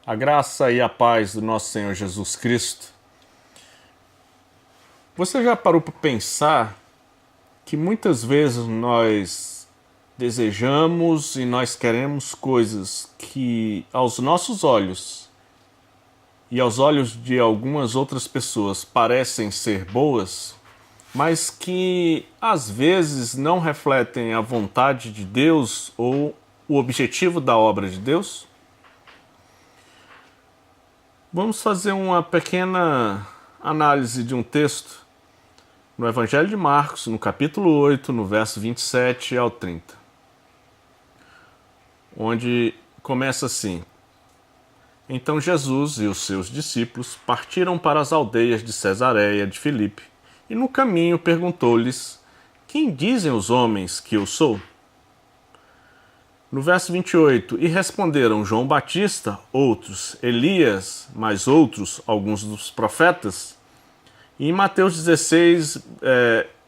A graça e a paz do nosso Senhor Jesus Cristo. Você já parou para pensar que muitas vezes nós desejamos e nós queremos coisas que aos nossos olhos e aos olhos de algumas outras pessoas parecem ser boas, mas que às vezes não refletem a vontade de Deus ou o objetivo da obra de Deus? Vamos fazer uma pequena análise de um texto no Evangelho de Marcos, no capítulo 8, no verso 27 ao 30, onde começa assim: Então Jesus e os seus discípulos partiram para as aldeias de Cesareia de Filipe, e no caminho perguntou-lhes: Quem dizem os homens que eu sou? No verso 28, e responderam João Batista, outros Elias, mais outros, alguns dos profetas. E em Mateus 16,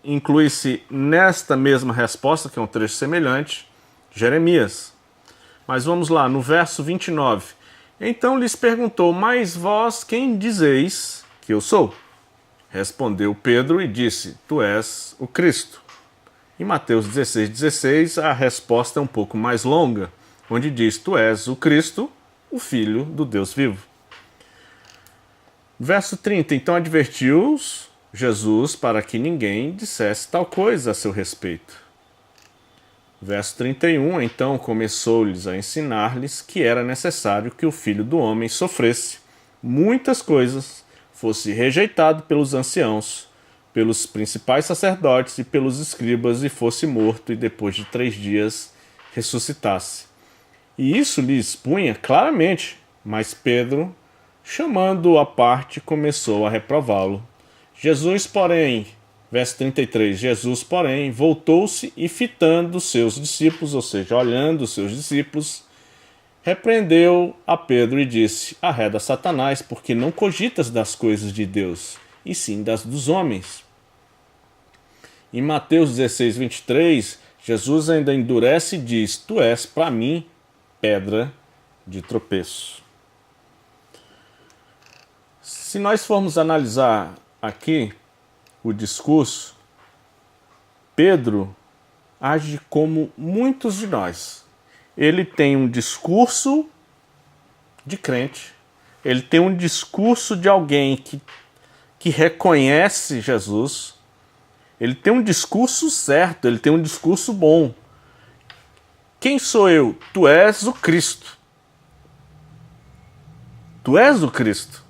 inclui-se nesta mesma resposta, que é um trecho semelhante, Jeremias. Mas vamos lá, no verso 29. Então lhes perguntou, mas vós quem dizeis que eu sou? Respondeu Pedro e disse, tu és o Cristo. Em Mateus 16, a resposta é um pouco mais longa, onde diz, tu és o Cristo, o Filho do Deus vivo. Verso 30, então advertiu-os Jesus para que ninguém dissesse tal coisa a seu respeito. Verso 31, então começou-lhes a ensinar-lhes que era necessário que o Filho do Homem sofresse muitas coisas, fosse rejeitado pelos anciãos, pelos principais sacerdotes e pelos escribas, e fosse morto, e depois de 3 dias ressuscitasse. E isso lhe expunha claramente, mas Pedro, chamando-o à parte, começou a reprová-lo. Jesus, porém, verso 33, Jesus, porém, voltou-se e fitando os seus discípulos, ou seja, olhando os seus discípulos, repreendeu a Pedro e disse, arreda Satanás, porque não cogitas das coisas de Deus, e sim das dos homens. Em Mateus 16, 23, Jesus ainda endurece e diz, tu és para mim pedra de tropeço. Se nós formos analisar aqui o discurso, Pedro age como muitos de nós. Ele tem um discurso de crente, ele tem um discurso de alguém que reconhece Jesus, ele tem um discurso certo, ele tem um discurso bom. Quem sou eu? Tu és o Cristo. Tu és o Cristo.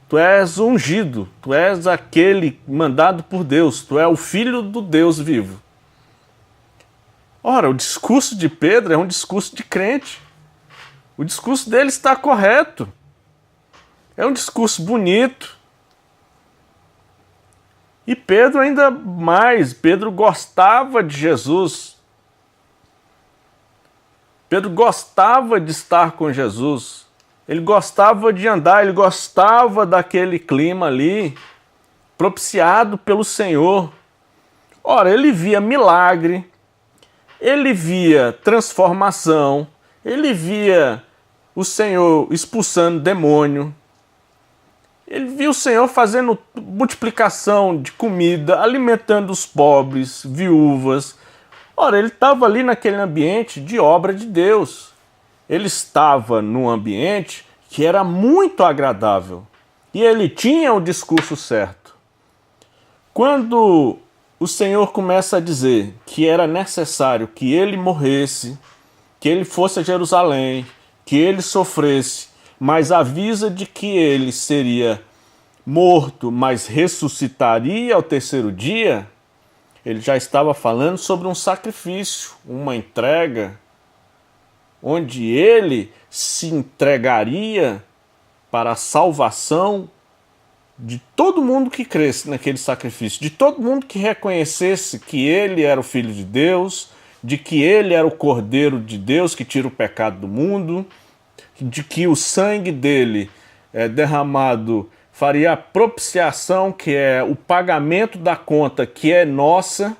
Tu és o ungido, tu és aquele mandado por Deus, tu és o Filho do Deus vivo. Ora, o discurso de Pedro é um discurso de crente. O discurso dele está correto. É um discurso bonito. E Pedro ainda mais, Pedro gostava de Jesus. Pedro gostava de estar com Jesus. Ele gostava de andar, ele gostava daquele clima ali, propiciado pelo Senhor. Ora, ele via milagre, ele via transformação, ele via o Senhor expulsando demônio, ele via o Senhor fazendo multiplicação de comida, alimentando os pobres, viúvas. Ora, ele estava ali naquele ambiente de obra de Deus. Ele estava num ambiente que era muito agradável. E ele tinha o discurso certo. Quando o Senhor começa a dizer que era necessário que ele morresse, que ele fosse a Jerusalém, que ele sofresse, mas avisa de que ele seria morto, mas ressuscitaria ao 3º dia, ele já estava falando sobre um sacrifício, uma entrega, onde ele se entregaria para a salvação de todo mundo que cresce naquele sacrifício, de todo mundo que reconhecesse que ele era o Filho de Deus, de que ele era o Cordeiro de Deus que tira o pecado do mundo, de que o sangue dele derramado faria a propiciação, que é o pagamento da conta que é nossa.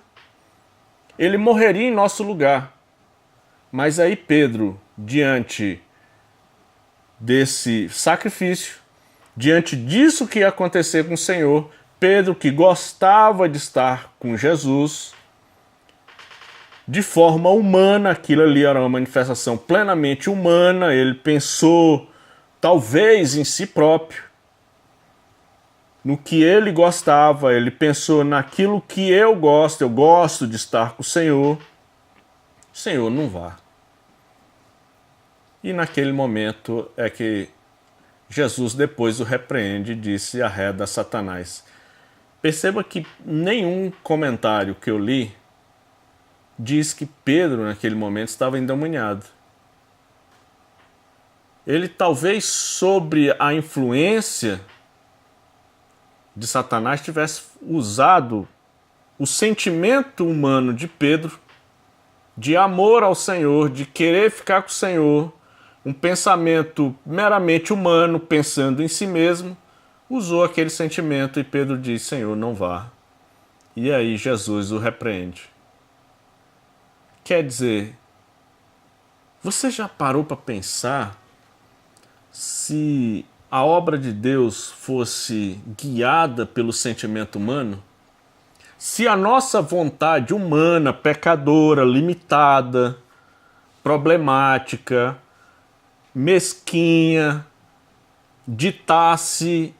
Ele morreria em nosso lugar. Mas aí Pedro, diante desse sacrifício, diante disso que ia acontecer com o Senhor, Pedro, que gostava de estar com Jesus, de forma humana, aquilo ali era uma manifestação plenamente humana, ele pensou talvez em si próprio, no que ele gostava, ele pensou naquilo que eu gosto de estar com o Senhor não vá. E naquele momento é que Jesus depois o repreende e disse: arreda Satanás. Perceba que nenhum comentário que eu li diz que Pedro naquele momento estava endemoniado. Ele talvez sobre a influência de Satanás tivesse usado o sentimento humano de Pedro, de amor ao Senhor, de querer ficar com o Senhor, um pensamento meramente humano, pensando em si mesmo, usou aquele sentimento e Pedro diz: Senhor, não vá. E aí Jesus o repreende. Quer dizer, você já parou para pensar se a obra de Deus fosse guiada pelo sentimento humano? Se a nossa vontade humana, pecadora, limitada, problemática, mesquinha, ditasse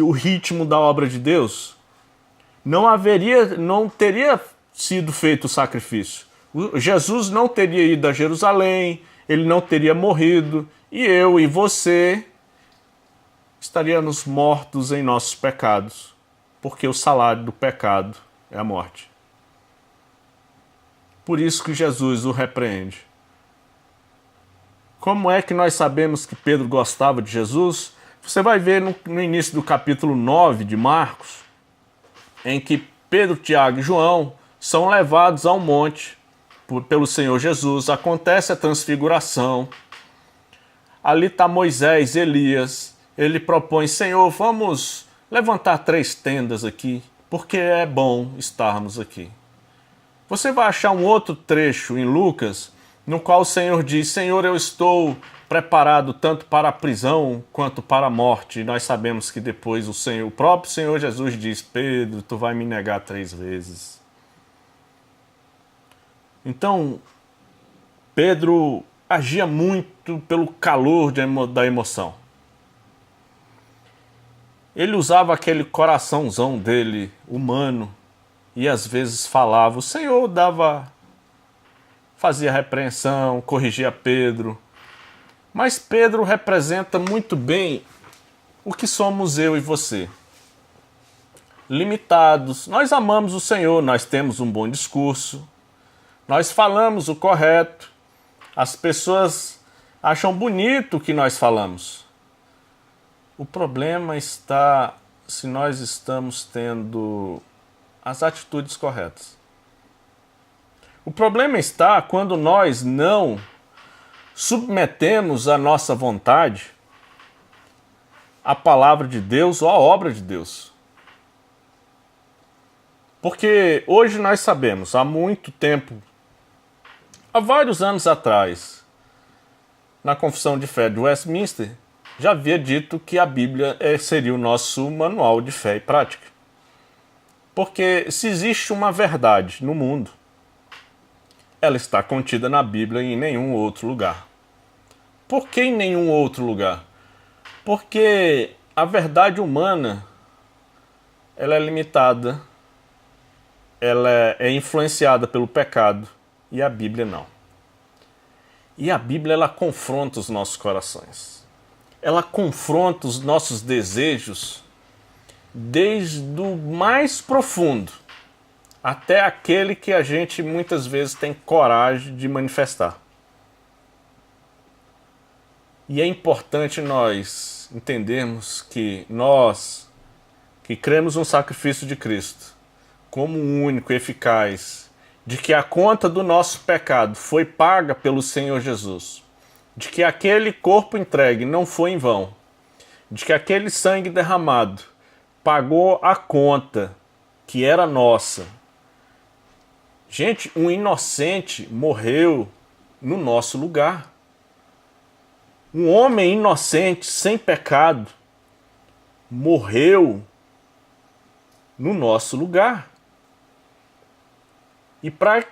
o ritmo da obra de Deus, não teria sido feito o sacrifício. Jesus não teria ido a Jerusalém, ele não teria morrido, e eu e você estaríamos mortos em nossos pecados, porque o salário do pecado é a morte. Por isso que Jesus o repreende. Como é que nós sabemos que Pedro gostava de Jesus? Você vai ver no início do capítulo 9 de Marcos, em que Pedro, Tiago e João são levados ao monte pelo Senhor Jesus. Acontece a transfiguração. Ali está Moisés, Elias. Ele propõe: Senhor, vamos levantar 3 tendas aqui, porque é bom estarmos aqui. Você vai achar um outro trecho em Lucas, no qual o Senhor diz: Senhor, eu estou preparado tanto para a prisão quanto para a morte. E nós sabemos que depois o próprio Senhor Jesus diz: Pedro, tu vai me negar 3 vezes. Então, Pedro agia muito pelo calor da emoção. Ele usava aquele coraçãozão dele, humano, e às vezes falava. O Senhor fazia repreensão, corrigia Pedro. Mas Pedro representa muito bem o que somos eu e você. Limitados. Nós amamos o Senhor, nós temos um bom discurso, nós falamos o correto, as pessoas acham bonito o que nós falamos. O problema está se nós estamos tendo as atitudes corretas. O problema está quando nós não submetemos a nossa vontade à palavra de Deus ou à obra de Deus. Porque hoje nós sabemos, há muito tempo, há vários anos atrás, na Confissão de Fé de Westminster, já havia dito que a Bíblia seria o nosso manual de fé e prática. Porque se existe uma verdade no mundo, ela está contida na Bíblia e em nenhum outro lugar. Por que em nenhum outro lugar? Porque a verdade humana, ela é limitada, ela é influenciada pelo pecado, e a Bíblia não. E a Bíblia, ela confronta os nossos corações. Ela confronta os nossos desejos desde o mais profundo até aquele que a gente muitas vezes tem coragem de manifestar. E é importante nós entendermos que nós, que cremos no sacrifício de Cristo, como único e eficaz, de que a conta do nosso pecado foi paga pelo Senhor Jesus, de que aquele corpo entregue não foi em vão, de que aquele sangue derramado pagou a conta que era nossa. Gente, um inocente morreu no nosso lugar. Um homem inocente, sem pecado, morreu no nosso lugar. E para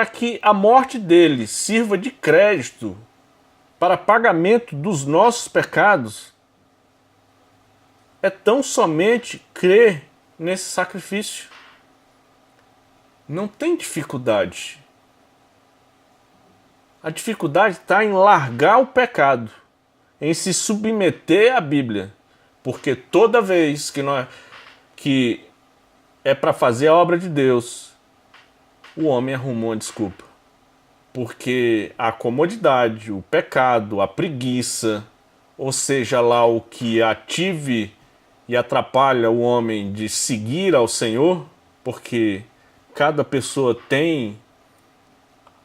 que a morte dele sirva de crédito para pagamento dos nossos pecados, é tão somente crer nesse sacrifício. Não tem dificuldade. A dificuldade está em largar o pecado, em se submeter à Bíblia. Porque toda vez que é para fazer a obra de Deus, o homem arruma uma desculpa. Porque a comodidade, o pecado, a preguiça, ou seja lá o que ative e atrapalha o homem de seguir ao Senhor, porque cada pessoa tem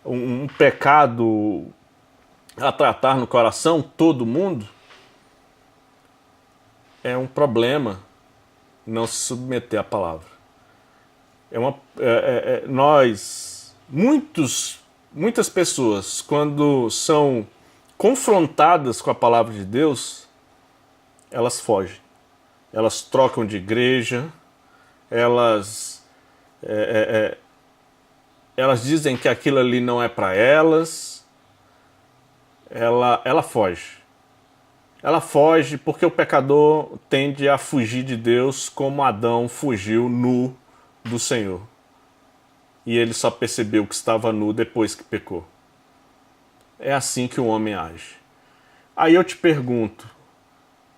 um pecado a tratar no coração, todo mundo, é um problema não se submeter à palavra. Muitas pessoas, quando são confrontadas com a palavra de Deus, elas fogem. Elas trocam de igreja, elas dizem que aquilo ali não é para elas. Ela foge. Ela foge porque o pecador tende a fugir de Deus como Adão fugiu nu do Senhor. E ele só percebeu que estava nu depois que pecou. É assim que o homem age. Aí eu te pergunto,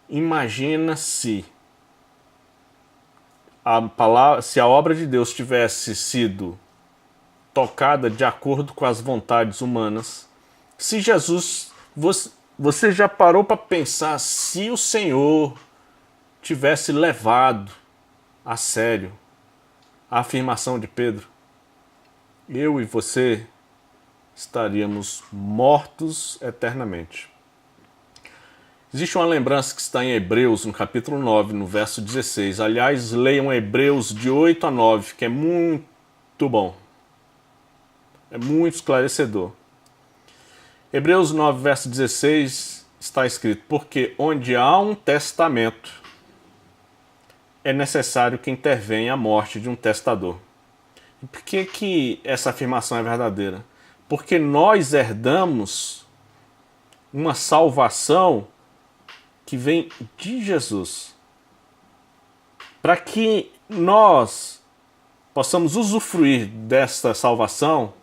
imagina se a obra de Deus tivesse sido tocada de acordo com as vontades humanas, se Jesus... Você já parou para pensar se o Senhor tivesse levado a sério a afirmação de Pedro? Eu e você estaríamos mortos eternamente. Existe uma lembrança que está em Hebreus, no capítulo 9, no verso 16. Aliás, leiam Hebreus de 8 a 9, que é muito bom. É muito esclarecedor. Hebreus 9, verso 16, está escrito: porque onde há um testamento, é necessário que intervenha a morte de um testador. E por que essa afirmação é verdadeira? Porque nós herdamos uma salvação que vem de Jesus. Para que nós possamos usufruir desta salvação,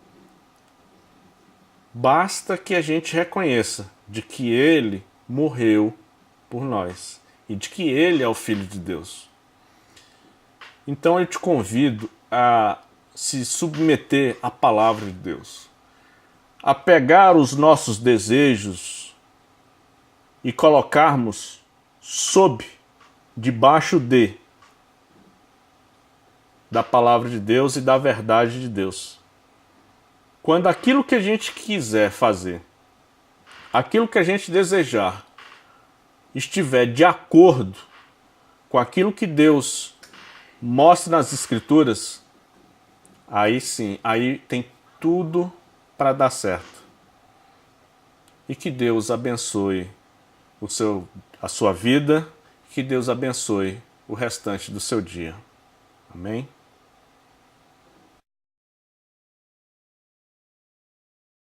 basta que a gente reconheça de que Ele morreu por nós e de que Ele é o Filho de Deus. Então eu te convido a se submeter à palavra de Deus, a pegar os nossos desejos e colocarmos debaixo da palavra de Deus e da verdade de Deus. Quando aquilo que a gente quiser fazer, aquilo que a gente desejar, estiver de acordo com aquilo que Deus mostra nas Escrituras, aí sim, aí tem tudo para dar certo. E que Deus abençoe a sua vida, que Deus abençoe o restante do seu dia. Amém?